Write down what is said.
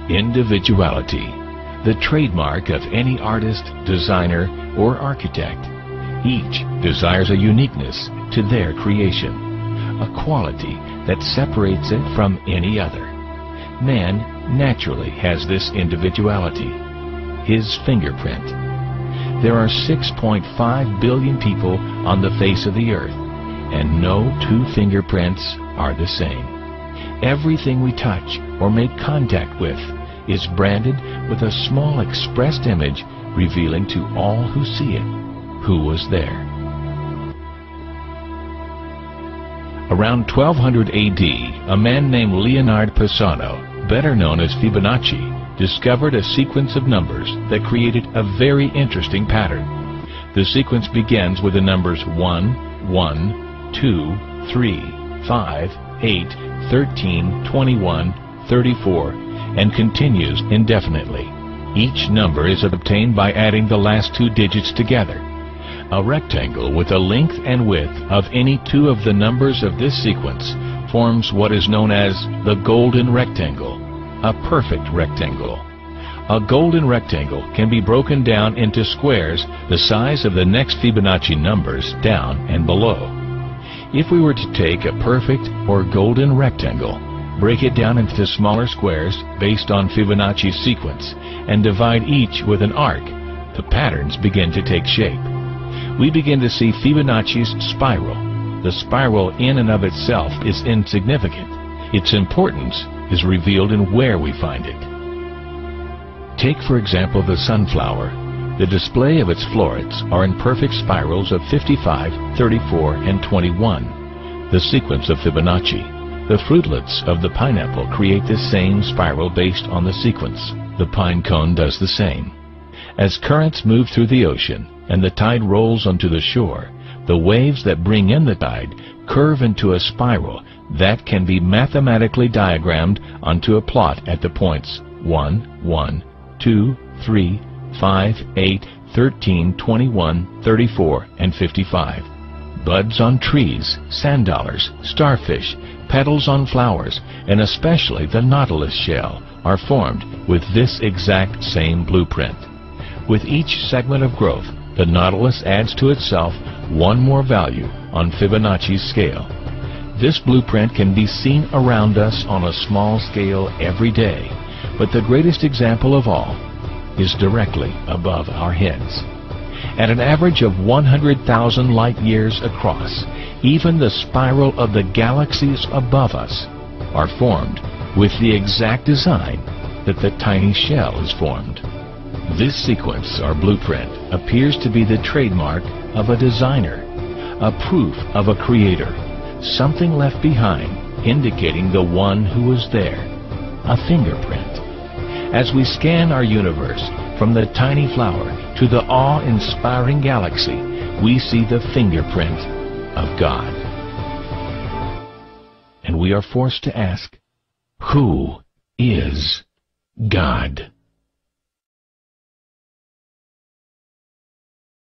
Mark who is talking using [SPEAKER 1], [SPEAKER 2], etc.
[SPEAKER 1] Individuality, the trademark of any artist, designer, or architect. Each desires a uniqueness to their creation, a quality that separates it from any other. Man naturally has this individuality, his fingerprint. There are 6.5 billion people on the face of the earth, and no two fingerprints are the same. Everything we touch or make contact with is branded with a small expressed image revealing to all who see it who was there. Around 1200 AD, a man named Leonardo Pisano, better known as Fibonacci, discovered a sequence of numbers that created a very interesting pattern. The sequence begins with the numbers 1, 1, 2, 3, 5, 8, 13, 21, 34, and continues indefinitely. Each number is obtained by adding the last two digits together. A rectangle with a length and width of any two of the numbers of this sequence forms what is known as the golden rectangle, a perfect rectangle. A golden rectangle can be broken down into squares the size of the next Fibonacci numbers down and below. If we were to take a perfect or golden rectangle, break it down into smaller squares based on Fibonacci's sequence, and divide each with an arc, the patterns begin to take shape. We begin to see Fibonacci's spiral. The spiral in and of itself is insignificant. Its importance is revealed in where we find it. Take, for example, the sunflower. The display of its florets are in perfect spirals of 55, 34, and 21, the sequence of Fibonacci. The fruitlets of the pineapple create the same spiral based on the sequence. The pine cone does the same. As currents move through the ocean and the tide rolls onto the shore, the waves that bring in the tide curve into a spiral that can be mathematically diagrammed onto a plot at the points 1, 1, 2, 3, 5, 8, 13, 21, 34, and 55. Buds on trees, sand dollars, starfish, petals on flowers, and especially the nautilus shell are formed with this exact same blueprint. With each segment of growth, the nautilus adds to itself one more value on Fibonacci's scale. This blueprint can be seen around us on a small scale every day, but the greatest example of all is directly above our heads. At an average of 100,000 light years across, even the spiral of the galaxies above us are formed with the exact design that the tiny shell is formed. This sequence or blueprint appears to be the trademark of a designer, a proof of a creator, something left behind indicating the one who was there, a fingerprint. As we scan our universe from the tiny flower to the awe-inspiring galaxy, we see the fingerprint of God. And we are forced to ask, who is God?